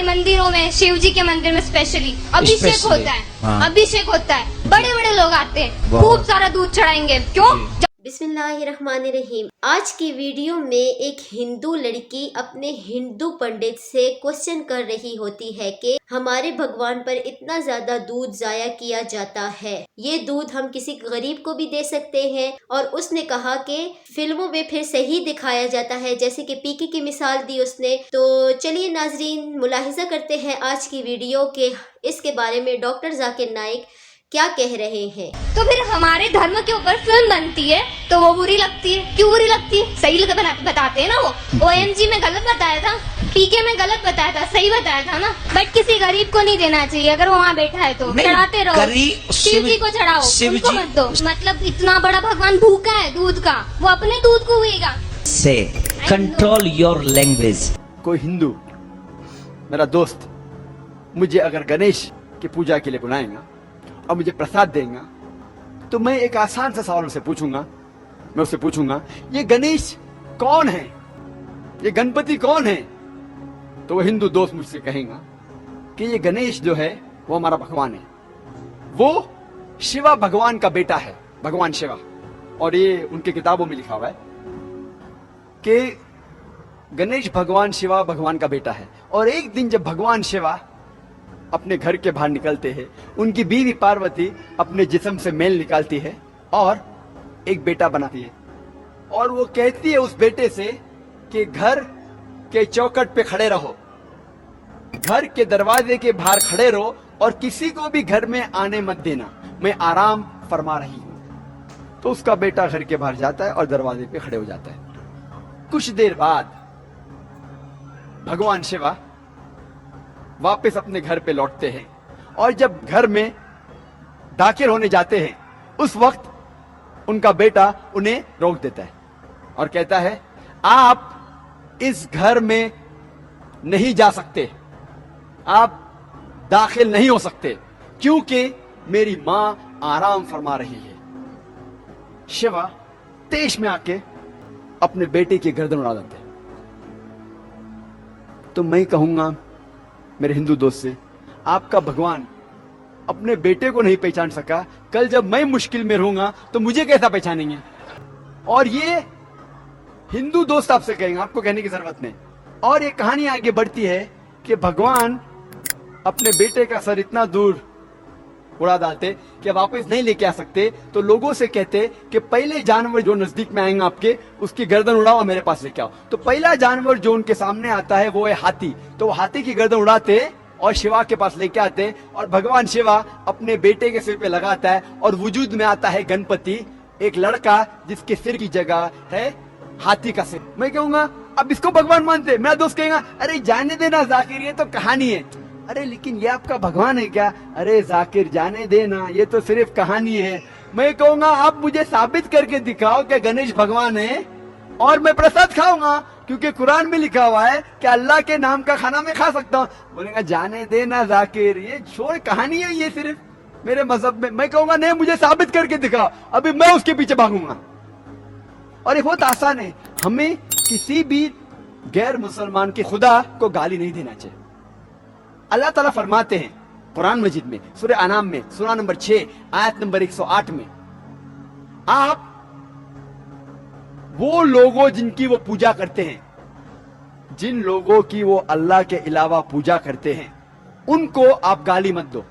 मंदिरों में, शिव जी के मंदिर में स्पेशली अभिषेक होता है। हाँ। अभिषेक होता है, बड़े बड़े लोग आते हैं, वाह। खूब सारा दूध चढ़ाएंगे। क्यों? बिस्मिल्लाहिर्रहमानिर्रहीम। आज की वीडियो में एक हिंदू लड़की अपने हिंदू पंडित से क्वेश्चन कर रही होती है कि हमारे भगवान पर इतना ज्यादा दूध जाया किया जाता है, ये दूध हम किसी गरीब को भी दे सकते हैं। और उसने कहा कि फिल्मों में फिर सही दिखाया जाता है, जैसे कि पीके की मिसाल दी उसने। तो चलिए नाजरीन, मुलाहिजा करते हैं आज की वीडियो के इसके बारे में डॉक्टर जाकिर नाइक क्या कह रहे हैं। तो फिर हमारे धर्म के ऊपर फिल्म बनती है तो वो बुरी लगती है। क्यों बुरी लगती है? सही बताते हैं ना। वो OMG में गलत बताया था, पीके में गलत बताया था, सही बताया था ना। बट किसी गरीब को नहीं देना चाहिए, अगर वो वहाँ बैठा है तो चढ़ाते रहो। शिव जी को चढ़ाओ, उनको मत दो। मतलब इतना बड़ा भगवान भूखा है दूध का, वो अपने दूध को हुएगा। से कंट्रोल योर लैंग्वेज। कोई हिंदू मेरा दोस्त मुझे अगर गणेश की पूजा के लिए बुलाएगा और मुझे प्रसाद देगा, तो मैं एक आसान सा सवाल उससे पूछूंगा। मैं उससे पूछूंगा, ये गणेश कौन है, ये गणपति कौन है? तो वो हिंदू दोस्त मुझसे कहेगा कि ये गणेश जो है वो हमारा भगवान है, वो शिवा भगवान का बेटा है, भगवान शिवा। और ये उनके किताबों में लिखा हुआ है कि गणेश भगवान शिवा भगवान का बेटा है। और एक दिन जब भगवान शिवा अपने घर के बाहर निकलते हैं, उनकी बीवी पार्वती अपने जिस्म से मेल निकालती है और एक बेटा बनाती है। और वो कहती है उस बेटे से कि घर के चौखट पे खड़े रहो, घर के दरवाजे के बाहर खड़े रहो और किसी को भी घर में आने मत देना, मैं आराम फरमा रही हूं। तो उसका बेटा घर के बाहर जाता है और दरवाजे पे खड़े हो जाता है। कुछ देर बाद भगवान शिवा वापस अपने घर पे लौटते हैं और जब घर में दाखिल होने जाते हैं, उस वक्त उनका बेटा उन्हें रोक देता है और कहता है, आप इस घर में नहीं जा सकते, आप दाखिल नहीं हो सकते, क्योंकि मेरी मां आराम फरमा रही है। शिवा तेज में आके अपने बेटे की गर्दन उड़ा देते हैं। तो मैं कहूंगा मेरे हिंदू दोस्त से, आपका भगवान अपने बेटे को नहीं पहचान सका, कल जब मैं मुश्किल में रहूंगा तो मुझे कैसा पहचानेंगे? और ये हिंदू दोस्त आपसे कहेंगे, आपको कहने की जरूरत नहीं। और ये कहानी आगे बढ़ती है कि भगवान अपने बेटे का सर इतना दूर उड़ा डालते कि वापस नहीं लेके आ सकते, तो लोगों से कहते कि पहले जानवर जो नजदीक में आएंगे आपके, उसकी गर्दन उड़ाओ और मेरे पास लेके आओ। तो पहला जानवर जो उनके सामने आता है वो है हाथी। तो वो हाथी की गर्दन उड़ाते और शिवा के पास लेके आते और भगवान शिवा अपने बेटे के सिर पे लगाता है और वजूद में आता है गणपति, एक लड़का जिसके सिर की जगह है हाथी का सिर। मैं कहूंगा अब इसको भगवान मानते? मेरा दोस्त कहेगा, अरे जाने देना जाकिर, ये तो कहानी है। अरे लेकिन ये आपका भगवान है क्या? अरे जाकिर जाने देना, ये तो सिर्फ कहानी है। मैं कहूंगा आप मुझे साबित करके दिखाओ कि गणेश भगवान है और मैं प्रसाद खाऊंगा, क्योंकि कुरान में लिखा हुआ है कि अल्लाह के नाम का खाना मैं खा सकता हूँ। बोलेगा जाने देना जाकिर, ये छोड़, कहानी है ये सिर्फ मेरे मजहब में। मैं कहूंगा नहीं, मुझे साबित करके दिखाओ, अभी मैं उसके पीछे भागूंगा। और ये बहुत आसान है, हमें किसी भी गैर मुसलमान के खुदा को गाली नहीं देना चाहिए। अल्लाह ताला फरमाते हैं कुरान मजीद में, सूरह अनाम में, सूरह नंबर 6 आयत नंबर 108 में, आप वो लोगों जिनकी वो पूजा करते हैं, जिन लोगों की वो अल्लाह के अलावा पूजा करते हैं, उनको आप गाली मत दो।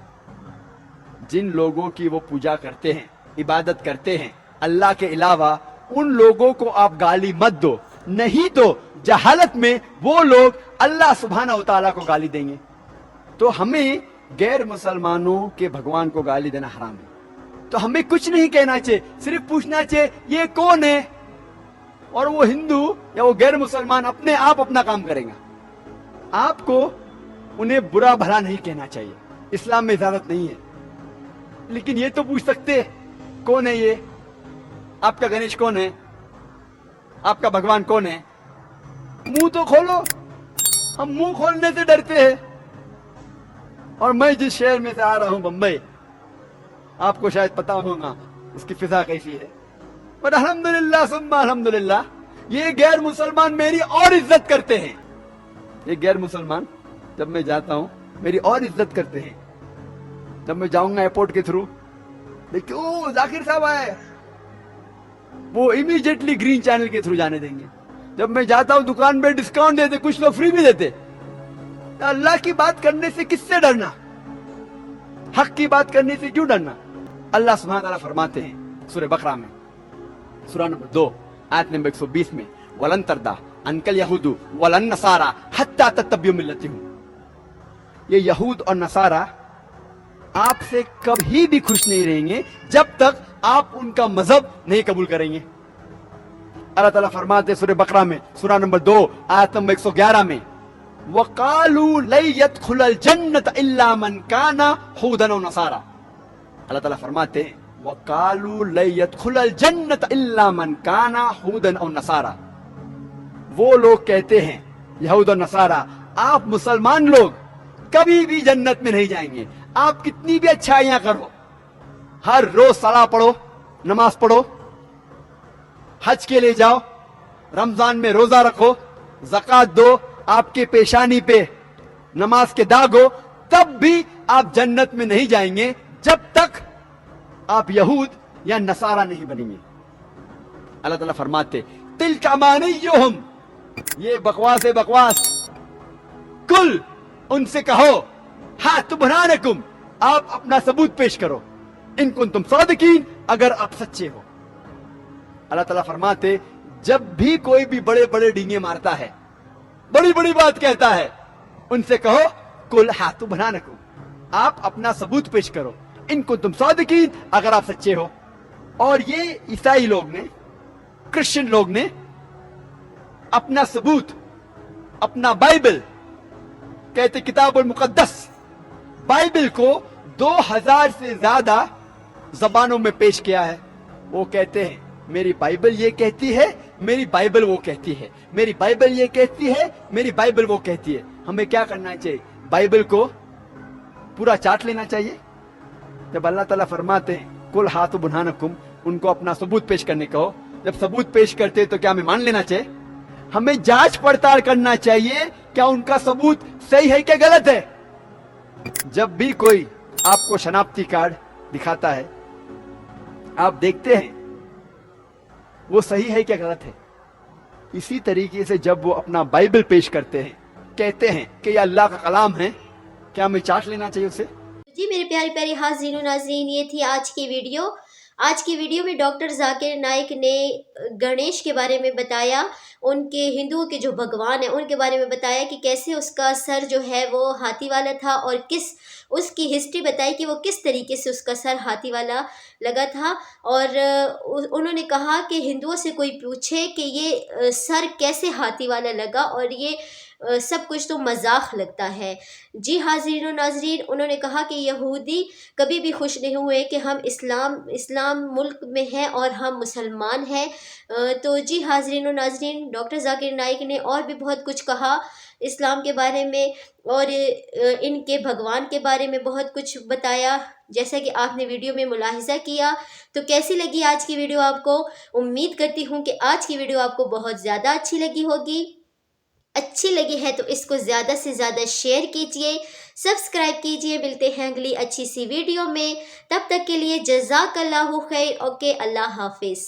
जिन लोगों की वो पूजा करते हैं, इबादत करते हैं अल्लाह के अलावा, उन लोगों को आप गाली मत दो, नहीं तो जहालत में वो लोग अल्लाह सुब्हानहू व तआला को गाली देंगे। तो हमें गैर मुसलमानों के भगवान को गाली देना हराम है। तो हमें कुछ नहीं कहना चाहिए, सिर्फ पूछना चाहिए ये कौन है, और वो हिंदू या वो गैर मुसलमान अपने आप अपना काम करेगा। आपको उन्हें बुरा भला नहीं कहना चाहिए, इस्लाम में इजाजत नहीं है। लेकिन ये तो पूछ सकते कौन है ये, आपका गणेश कौन है, आपका भगवान कौन है? मुंह तो खोलो। हम मुंह खोलने से डरते हैं। और मैं जिस शहर में से आ रहा हूं, बंबई, आपको शायद पता होगा उसकी फिजा कैसी है। पर अल्हम्दुलिल्लाह सुम्मा अल्हम्दुलिल्लाह, ये गैर मुसलमान मेरी और इज्जत करते हैं। ये गैर मुसलमान जब मैं जाता हूँ मेरी और इज्जत करते हैं। जब मैं जाऊंगा एयरपोर्ट के थ्रू, देखिए ओ जाकिर साहब आए, वो इमीडिएटली ग्रीन चैनल के थ्रू जाने देंगे। जब मैं जाता हूँ दुकान में डिस्काउंट देते, कुछ लोग फ्री भी देते। अल्लाह की बात करने से किससे डरना, हक की बात करने से क्यों डरना। अल्लाह सुब्हानहू व तआला फरमाते हैं सूरह बकरा में, सूरा नंबर 2 आयत नंबर 120 में, वलन तरदा अनकल यहूदू वलन नसारा हत्ता तत्तबियु मिल्लतहुम। ये यहूद और नसारा आपसे कभी भी खुश नहीं रहेंगे जब तक आप उनका मजहब नहीं कबूल करेंगे। अल्लाह ताला फरमाते सूरह बकरा में, सूरा नंबर 2 आयत नंबर 111 में, वकालू लै यदखुलल जन्नत इल्ला मन काना हुदन व नसारा। अल्लाह ताला फरमाते वकालू लै यदखुलल जन्नत इल्ला मन काना हुदन व नसारा। वो लोग कहते हैं, यहूद और नसारा, आप मुसलमान लोग कभी भी जन्नत में नहीं जाएंगे, आप कितनी भी अच्छाइयां करो, हर रोज सला पढ़ो, नमाज पढ़ो, हज के लिए जाओ, रमजान में रोजा रखो, ज़कात दो, आपके पेशानी पे नमाज के दाग हो, तब भी आप जन्नत में नहीं जाएंगे जब तक आप यहूद या नसारा नहीं बनेंगे। अल्लाह ताला फरमाते तिल्का अमानियुहुम, ये बकवास है बकवास। कुल, उनसे कहो, हातु बुरहानकुम, आप अपना सबूत पेश करो, इन कुंतुम सादिकीन, अगर आप सच्चे हो। अल्लाह ताला फरमाते जब भी कोई भी बड़े बड़े डींगे मारता है, बड़ी बड़ी बात कहता है, उनसे कहो कुल हातु बुरहानकुम, आप अपना सबूत पेश करो, इन कुंतुम सादिकीन, अगर आप सच्चे हो। और ये ईसाई लोग ने, क्रिश्चियन लोग ने अपना सबूत, अपना बाइबल, कहते किताबुल मुकद्दस, बाइबल को 2000 से ज्यादा जबानों में पेश किया है। वो कहते हैं मेरी बाइबल ये कहती है, मेरी बाइबल वो कहती है, मेरी बाइबल ये कहती है, मेरी बाइबल वो कहती है। हमें क्या करना चाहिए, बाइबल को पूरा चाट लेना चाहिए। जब अल्लाह ताला फरमाते हैं कुल हातु बुरहानकुम, उनको अपना सबूत पेश करने को, जब सबूत पेश करते हैं तो क्या हमें मान लेना चाहिए? हमें जांच पड़ताल करना चाहिए क्या उनका सबूत सही है क्या गलत है। जब भी कोई आपको शनाख्ती कार्ड दिखाता है, आप देखते हैं वो सही है क्या गलत है। इसी तरीके से जब वो अपना बाइबल पेश करते हैं, कहते हैं कि ये अल्लाह का कलाम है, क्या हमें चाट लेना चाहिए उसे। जी मेरे प्यारे प्यारे हाज़रीन नाज़रीन, ये थी आज की वीडियो। आज की वीडियो में डॉक्टर जाकिर नाइक ने गणेश के बारे में बताया, उनके हिंदुओं के जो भगवान हैं उनके बारे में बताया कि कैसे उसका सर जो है वो हाथी वाला था, और किस उसकी हिस्ट्री बताई कि वो किस तरीके से उसका सर हाथी वाला लगा था। और उन्होंने कहा कि हिंदुओं से कोई पूछे कि ये सर कैसे हाथी वाला लगा, और ये सब कुछ तो मजाक लगता है। जी हाज़रीन नाज़रीन, उन्होंने कहा कि यहूदी कभी भी खुश नहीं हुए कि हम इस्लाम मुल्क में हैं और हम मुसलमान हैं। तो जी हाज़रीन नाज़रीन, डॉक्टर जाकिर नाइक ने और भी बहुत कुछ कहा इस्लाम के बारे में, और इनके भगवान के बारे में बहुत कुछ बताया, जैसा कि आपने वीडियो में मुलाहिज़ा किया। तो कैसी लगी आज की वीडियो आपको? उम्मीद करती हूँ कि आज की वीडियो आपको बहुत ज़्यादा अच्छी लगी होगी। अच्छी लगी है तो इसको ज़्यादा से ज़्यादा शेयर कीजिए, सब्सक्राइब कीजिए। मिलते हैं अगली अच्छी सी वीडियो में, तब तक के लिए जज़ाकल्लाहु खैर। ओके, अल्लाह हाफिज़।